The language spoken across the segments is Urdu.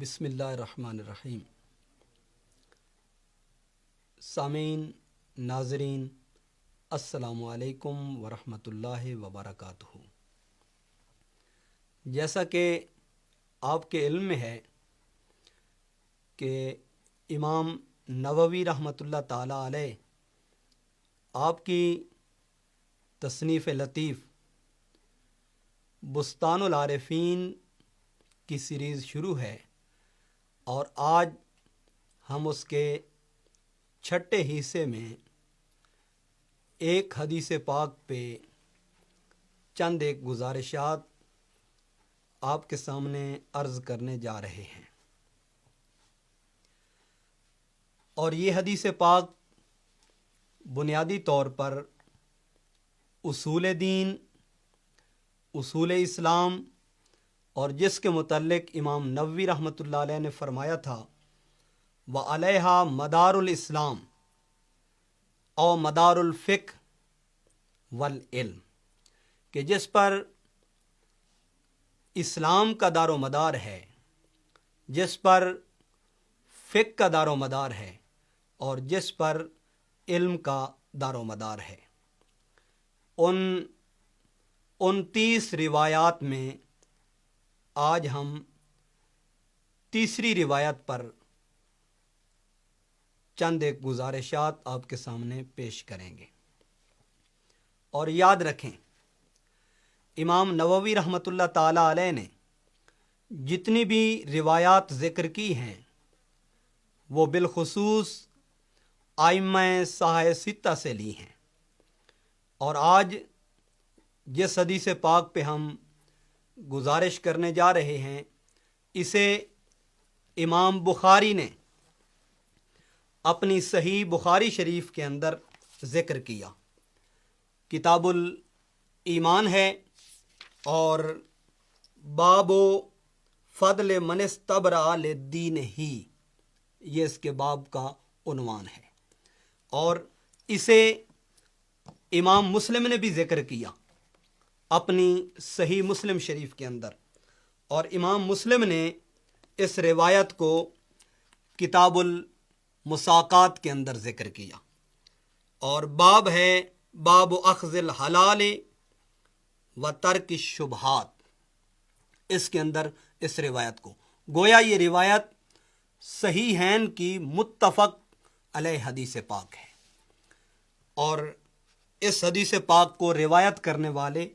بسم اللہ الرحمن الرحیم۔ سامعین، ناظرین، السلام علیکم ورحمۃ اللہ وبرکاتہ۔ جیسا کہ آپ کے علم میں ہے کہ امام نووی رحمۃ اللہ تعالیٰ علیہ آپ کی تصنیف لطیف بستان العارفین کی سیریز شروع ہے، اور آج ہم اس کے چھٹے حصے میں ایک حدیث پاک پہ چند ایک گزارشات آپ کے سامنے عرض کرنے جا رہے ہیں۔ اور یہ حدیث پاک بنیادی طور پر اصول دین، اصول اسلام، اور جس کے متعلق امام نووی رحمۃ اللہ علیہ نے فرمایا تھا وَعَلَيْهَا مدار الاسلام او مدار الفقہ والعلم، کہ جس پر اسلام کا دار و مدار ہے، جس پر فقہ کا دار و مدار ہے، اور جس پر علم کا دار و مدار ہے۔ ان 29 روایات میں آج ہم تیسری روایت پر چند ایک گزارشات آپ کے سامنے پیش کریں گے۔ اور یاد رکھیں، امام نووی رحمۃ اللہ تعالیٰ علیہ نے جتنی بھی روایات ذکر کی ہیں وہ بالخصوص ائمہ صحاح ستہ سے لی ہیں، اور آج جس حدیث پاک پہ ہم گزارش کرنے جا رہے ہیں اسے امام بخاری نے اپنی صحیح بخاری شریف کے اندر ذکر کیا۔ کتاب الایمان ہے، اور باب فضل من استبرأ لدینہ، یہ اس کے باب کا عنوان ہے۔ اور اسے امام مسلم نے بھی ذکر کیا اپنی صحیح مسلم شریف کے اندر، اور امام مسلم نے اس روایت کو کتاب المساقات کے اندر ذکر کیا، اور باب ہے باب اخذ الحلال و ترک الشبہات، اس کے اندر اس روایت کو گویا یہ روایت صحیحین کی متفق علیہ حدیث پاک ہے، اور اس حدیث پاک کو روایت کرنے والے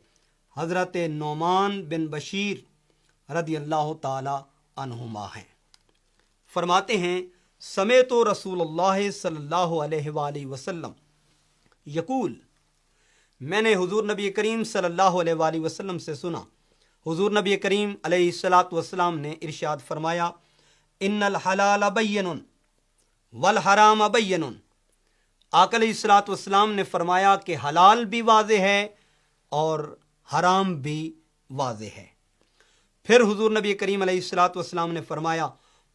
حضرت نعمان بن بشیر رضی اللہ تعالی عنہما ہیں۔ فرماتے ہیں سمعت رسول اللہ صلی اللہ علیہ وآلہ وسلم یقول، میں نے حضور نبی کریم صلی اللہ علیہ وآلہ وسلم سے سنا، حضور نبی کریم علیہ الصلاۃ والسلام نے ارشاد فرمایا ان الحلال بین والحرام بین۔ آقا علیہ الصلاۃ والسلام نے فرمایا کہ حلال بھی واضح ہے اور حرام بھی واضح ہے۔ پھر حضور نبی کریم علیہ الصلاۃ والسلام نے فرمایا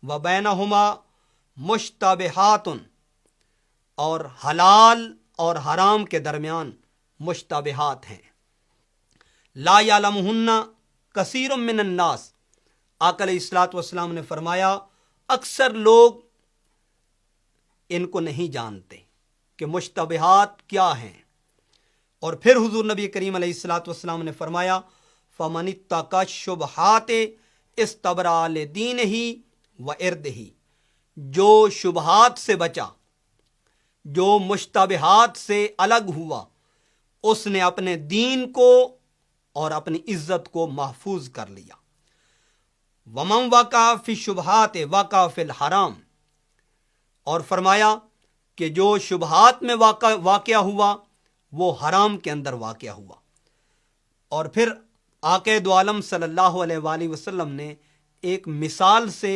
وَبَيْنَهُمَا مُشْتَبِهَاتٌ، اور حلال اور حرام کے درمیان مشتبہات ہیں۔ لا يعلمهن کثیر من الناس، آقا علیہ الصلاۃ والسلام نے فرمایا اکثر لوگ ان کو نہیں جانتے کہ مشتبہات کیا ہیں۔ اور پھر حضور نبی کریم علیہ الصلاۃ والسلام نے فرمایا فَمَنِ اتَّقَى الشُّبْهَاتِ اسْتَبْرَأَ لِدِينِهِ وَعِرْضِهِ، جو شبہات سے بچا، جو مشتبہات سے الگ ہوا، اس نے اپنے دین کو اور اپنی عزت کو محفوظ کر لیا۔ وَمَنْ وَقَعَ فِي الشُّبْهَاتِ وَقَعَ فِي الْحَرَامِ، اور فرمایا کہ جو شبہات میں واقع ہوا وہ حرام کے اندر واقع ہوا۔ اور پھر آقا دو عالم صلی اللہ علیہ وآلہ وسلم نے ایک مثال سے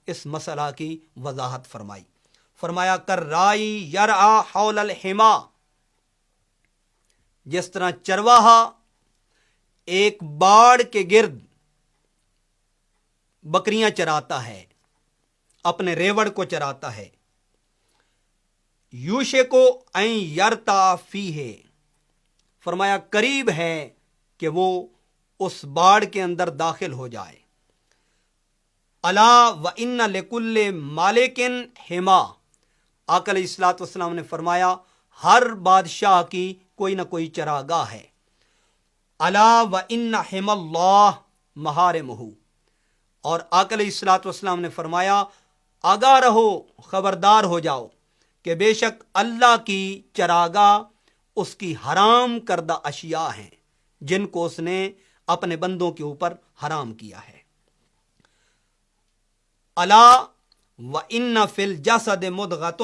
اس مسئلہ کی وضاحت فرمائی۔ فرمایا کرائی یرعی حول الحما، جس طرح چرواہا ایک باڑ کے گرد بکریاں چراتا ہے، اپنے ریوڑ کو چراتا ہے، یوشکو ان یرتا فیہ، فرمایا قریب ہے کہ وہ اس باڑ کے اندر داخل ہو جائے۔ الا و ان لکل مالکن حما، آقا علیہ الصلوۃ والسلام نے فرمایا ہر بادشاہ کی کوئی نہ کوئی چراگاہ ہے۔ الا و ان حم اللہ محارمہ، اور آقا علیہ الصلوۃ والسلام نے فرمایا آگاہ رہو، خبردار ہو جاؤ کہ بے شک اللہ کی چراگاہ اس کی حرام کردہ اشیاء ہیں جن کو اس نے اپنے بندوں کے اوپر حرام کیا ہے۔ الا و ان فی الجسد مضغۃ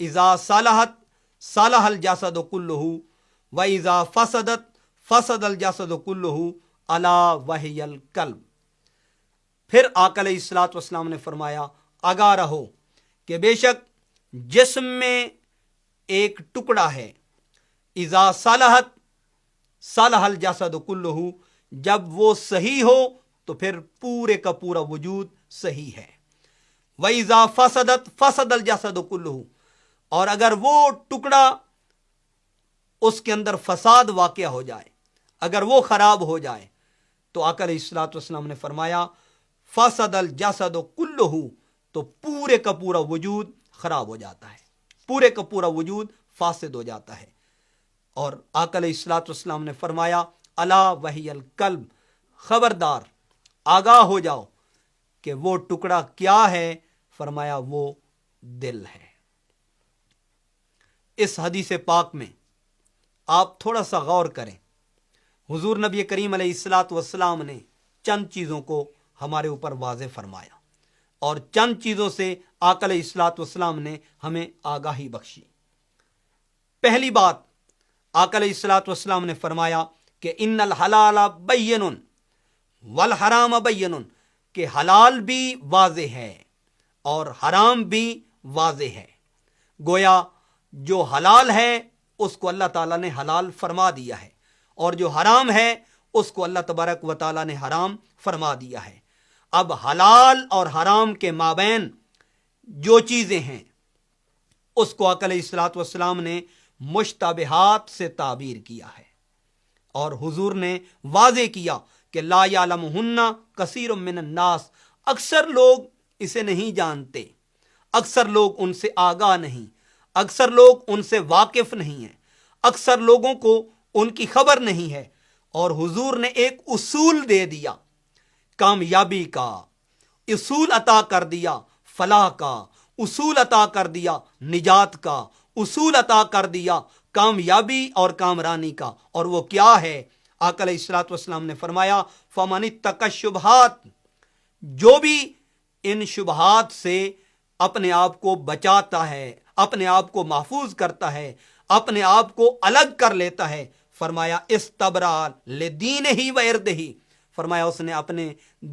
اذا صلحت صلح الجسد کلہ و اذا فسدت فسد الجسد کلہ الا وہی القلب۔ پھر آقا علیہ الصلوۃ والسلام نے فرمایا آگاہ رہو کہ بے شک جسم میں ایک ٹکڑا ہے، اذا صلحت صلح الجسد کلہ، جب وہ صحیح ہو تو پھر پورے کا پورا وجود صحیح ہے۔ وَإِذَا فَسَدَتْ فَسَدَ الْجَسَدُ كُلُّهُ، اور اگر وہ ٹکڑا اس کے اندر فساد واقع ہو جائے، اگر وہ خراب ہو جائے، تو آقا علیہ الصلوۃ والسلام نے فرمایا فَسَدَ الْجَسَدُ كُلُّهُ، تو پورے کا پورا وجود خراب ہو جاتا ہے، پورے کا پورا وجود فاسد ہو جاتا ہے۔ اور آقا علیہ الصلوۃ والسلام نے فرمایا الا وہی القلب، خبردار آگاہ ہو جاؤ کہ وہ ٹکڑا کیا ہے، فرمایا وہ دل ہے۔ اس حدیث پاک میں آپ تھوڑا سا غور کریں، حضور نبی کریم علیہ الصلوۃ والسلام نے چند چیزوں کو ہمارے اوپر واضح فرمایا، اور چند چیزوں سے آقا علیہ الصلوۃ والسلام نے ہمیں آگاہی بخشی۔ پہلی بات، آقا علیہ الصلوۃ والسلام نے فرمایا کہ ان الحلال بین والحرام بین، کہ حلال بھی واضح ہے اور حرام بھی واضح ہے۔ گویا جو حلال ہے اس کو اللہ تعالیٰ نے حلال فرما دیا ہے، اور جو حرام ہے اس کو اللہ تبارک و تعالیٰ نے حرام فرما دیا ہے۔ اب حلال اور حرام کے مابین جو چیزیں ہیں اس کو آقا علیہ الصلوۃ والسلام نے مشتبہات سے تعبیر کیا ہے، اور حضور نے واضح کیا کہ لا یعلمہن کثیر من الناس، اکثر لوگ اسے نہیں جانتے، اکثر لوگ ان سے آگاہ نہیں، اکثر لوگ ان سے واقف نہیں ہیں، اکثر لوگوں کو ان کی خبر نہیں ہے۔ اور حضور نے ایک اصول دے دیا کامیابی کا، اصول عطا کر دیا فلاح کا، اصول عطا کر دیا نجات کا، اصول عطا کر دیا کامیابی اور کامرانی کا، اور وہ کیا ہے؟ آقا علیہ الصلوۃ والسلام نے فرمایا فَمَنِ اتَّقَى الشُّبْهَاتِ، جو بھی ان شبہات سے اپنے آپ کو بچاتا ہے، اپنے آپ کو محفوظ کرتا ہے، اپنے آپ کو الگ کر لیتا ہے، فرمایا استبرأ لدینہ و عرضہ، فرمایا اس نے اپنے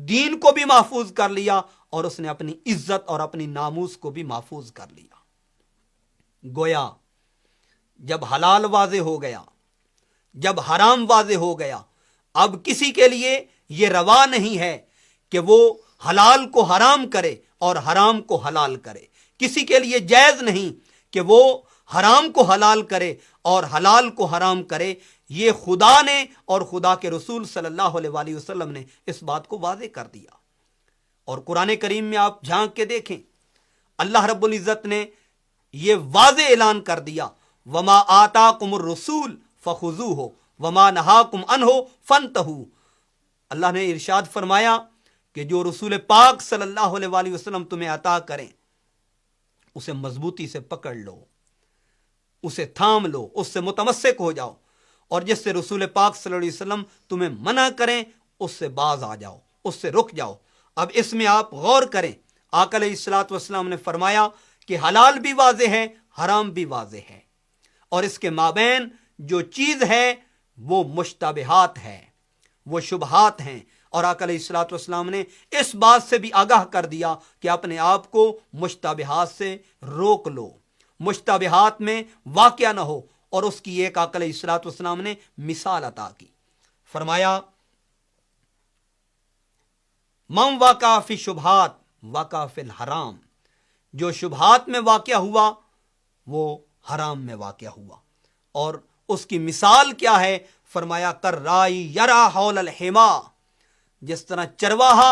دین کو بھی محفوظ کر لیا اور اس نے اپنی عزت اور اپنی ناموس کو بھی محفوظ کر لیا۔ گویا جب حلال واضح ہو گیا، جب حرام واضح ہو گیا، اب کسی کے لیے یہ روا نہیں ہے کہ وہ حلال کو حرام کرے اور حرام کو حلال کرے، کسی کے لیے جائز نہیں کہ وہ حرام کو حلال کرے اور حلال کو حرام کرے۔ یہ خدا نے اور خدا کے رسول صلی اللہ علیہ وآلہ وسلم نے اس بات کو واضح کر دیا۔ اور قرآن کریم میں آپ جھانک کے دیکھیں، اللہ رب العزت نے یہ واضح اعلان کر دیا وما آتاکم الرسول فخذوہ وما نہاکم عنہ فانتہوا، اللہ نے ارشاد فرمایا کہ جو رسول پاک صلی اللہ علیہ وآلہ وسلم تمہیں عطا کریں اسے مضبوطی سے پکڑ لو، اسے تھام لو، اس سے متمسک ہو جاؤ، اور جس سے رسول پاک صلی اللہ علیہ وسلم تمہیں منع کریں اس سے باز آ جاؤ، اس سے رک جاؤ۔ اب اس میں آپ غور کریں، آقا علیہ الصلوۃ والسلام نے فرمایا کہ حلال بھی واضح ہے، حرام بھی واضح ہے، اور اس کے مابین جو چیز ہے وہ مشتبہات ہے، وہ شبہات ہیں، اور آقا علیہ الصلوۃ والسلام نے اس بات سے بھی آگاہ کر دیا کہ اپنے آپ کو مشتبہات سے روک لو، مشتبہات میں واقع نہ ہو۔ اور اس کی ایک آقا علیہ الصلوۃ والسلام نے مثال عطا کی، فرمایا من وقع فی شبہات وقع فی الحرام، جو شبہات میں واقع ہوا وہ حرام میں واقع ہوا۔ اور اس کی مثال کیا ہے؟ فرمایا کرائی یرا حول الحما، جس طرح چرواہا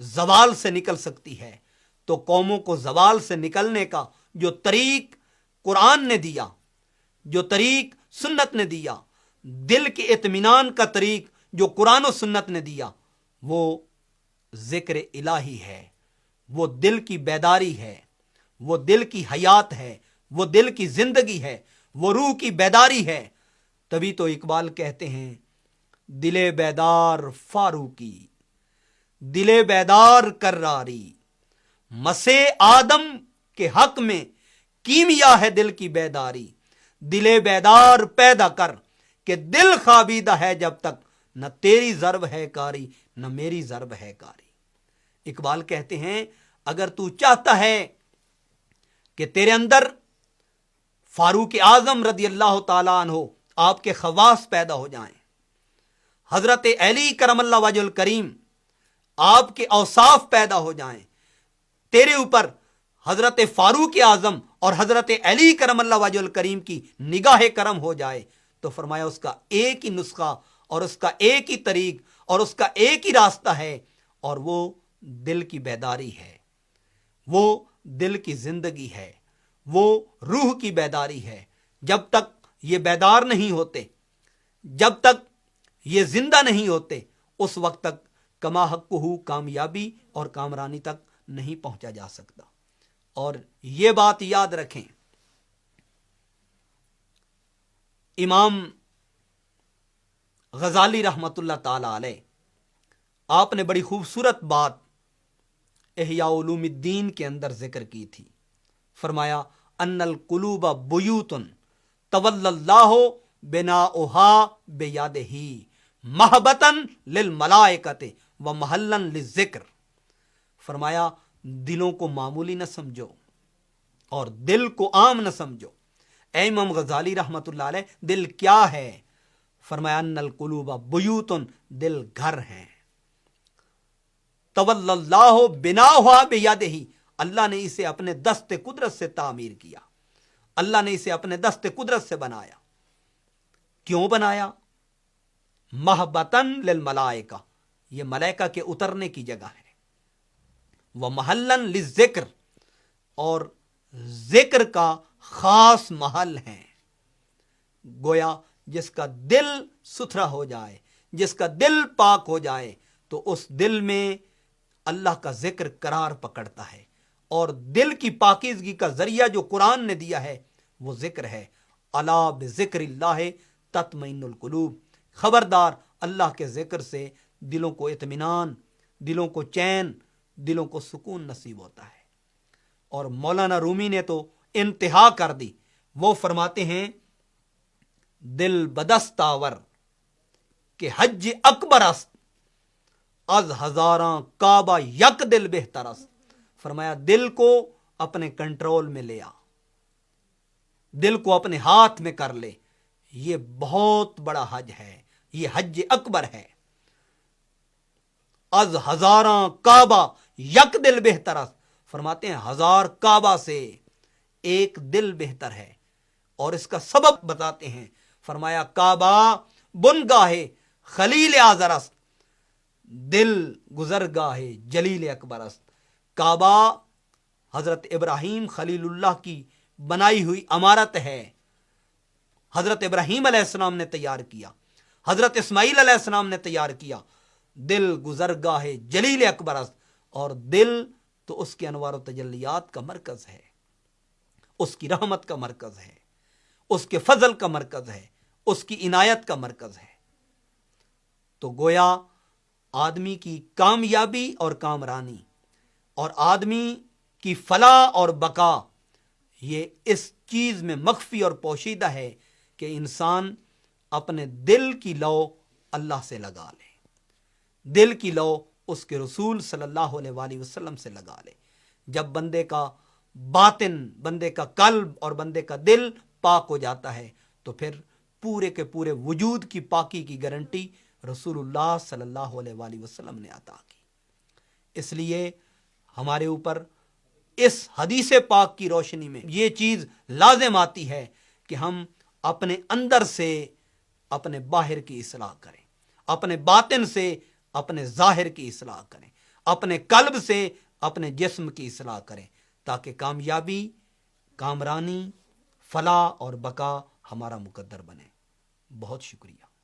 زوال سے نکل سکتی ہے، تو قوموں کو زوال سے نکلنے کا جو طریق قرآن نے دیا، جو طریق سنت نے دیا، دل کے اطمینان کا طریق جو قرآن و سنت نے دیا، وہ ذکر الہی ہے، وہ دل کی بیداری ہے، وہ دل کی حیات ہے، وہ دل کی زندگی ہے، وہ روح کی بیداری ہے۔ تبھی تو اقبال کہتے ہیں دل بیدار فاروقی، دل بیدار کراری، مسے آدم کے حق میں کیمیا ہے دل کی بیداری، دل بیدار پیدا کر کہ دل خوابیدہ ہے جب تک، نہ تیری ضرب ہے کاری نہ میری ضرب ہے کاری۔ اقبال کہتے ہیں اگر تو چاہتا ہے کہ تیرے اندر فاروق اعظم رضی اللہ تعالیٰ عنہ آپ کے خواص پیدا ہو جائیں، حضرت علی کرم اللہ وجہ الکریم آپ کے اوصاف پیدا ہو جائیں، تیرے اوپر حضرت فاروق اعظم اور حضرت علی کرم اللہ وجہ الکریم کی نگاہ کرم ہو جائے، تو فرمایا اس کا ایک ہی نسخہ اور اس کا ایک ہی طریق اور اس کا ایک ہی راستہ ہے، اور وہ دل کی بیداری ہے، وہ دل کی زندگی ہے، وہ روح کی بیداری ہے۔ جب تک یہ بیدار نہیں ہوتے، جب تک یہ زندہ نہیں ہوتے، اس وقت تک کما حقہ کامیابی اور کامرانی تک نہیں پہنچا جا سکتا۔ اور یہ بات یاد رکھیں، امام غزالی رحمت اللہ تعالی علیہ، آپ نے بڑی خوبصورت بات احیاء علوم الدین کے اندر ذکر کی تھی۔ فرمایا ان القلوب بیوت تولی اللہ بناؤہا بیادہ محبتا للملائکۃ و محلا للذکر۔ فرمایا دلوں کو معمولی نہ سمجھو اور دل کو عام نہ سمجھو۔ اے امام غزالی رحمت اللہ علیہ، دل کیا ہے؟ فرمایا ان القلوب بیوت، دل گھر ہیں، تولی اللہ بناؤہا بیادہ، اللہ نے اسے اپنے دست قدرت سے تعمیر کیا، اللہ نے اسے اپنے دست قدرت سے بنایا۔ کیوں بنایا؟ محبتاً للملائکہ، یہ ملائکہ کے اترنے کی جگہ ہے، ومحلاً للذکر، اور ذکر کا خاص محل ہے۔ گویا جس کا دل ستھرا ہو جائے، جس کا دل پاک ہو جائے، تو اس دل میں اللہ کا ذکر قرار پکڑتا ہے، اور دل کی پاکیزگی کا ذریعہ جو قرآن نے دیا ہے وہ ذکر ہے۔ الا بذکر اللہ تطمئن القلوب، خبردار اللہ کے ذکر سے دلوں کو اطمینان، دلوں کو چین، دلوں کو سکون نصیب ہوتا ہے۔ اور مولانا رومی نے تو انتہا کر دی، وہ فرماتے ہیں دل بدست آور کہ حج اکبر است، از ہزاراں کعبہ یک دل بہتر است۔ فرمایا دل کو اپنے کنٹرول میں لے آ، دل کو اپنے ہاتھ میں کر لے، یہ بہت بڑا حج ہے، یہ حج اکبر ہے۔ از ہزاراں کعبہ یک دل بہتر است، فرماتے ہیں ہزار کعبہ سے ایک دل بہتر ہے، اور اس کا سبب بتاتے ہیں۔ فرمایا کعبہ بنگاہ خلیل آزر است، دل گزرگاہ جلیل اکبر است۔ کعبہ حضرت ابراہیم خلیل اللہ کی بنائی ہوئی عمارت ہے، حضرت ابراہیم علیہ السلام نے تیار کیا، حضرت اسماعیل علیہ السلام نے تیار کیا۔ دل گزرگاہ جلیل اکبر است، اور دل تو اس کے انوار و تجلیات کا مرکز ہے، اس کی رحمت کا مرکز ہے، اس کے فضل کا مرکز ہے، اس کی عنایت کا مرکز ہے۔ تو گویا آدمی کی کامیابی اور کامرانی اور آدمی کی فلاح اور بقا یہ اس چیز میں مخفی اور پوشیدہ ہے کہ انسان اپنے دل کی لو اللہ سے لگا لے، دل کی لو اس کے رسول صلی اللہ علیہ وآلہ وسلم سے لگا لے۔ جب بندے کا باطن، بندے کا قلب اور بندے کا دل پاک ہو جاتا ہے، تو پھر پورے کے پورے وجود کی پاکی کی گارنٹی رسول اللہ صلی اللہ علیہ وآلہ وسلم نے عطا کی۔ اس لیے ہمارے اوپر اس حدیث پاک کی روشنی میں یہ چیز لازم آتی ہے کہ ہم اپنے اندر سے اپنے باہر کی اصلاح کریں، اپنے باطن سے اپنے ظاہر کی اصلاح کریں، اپنے قلب سے اپنے جسم کی اصلاح کریں تاکہ کامیابی، کامرانی، فلاح اور بقا ہمارا مقدر بنے۔ بہت شکریہ۔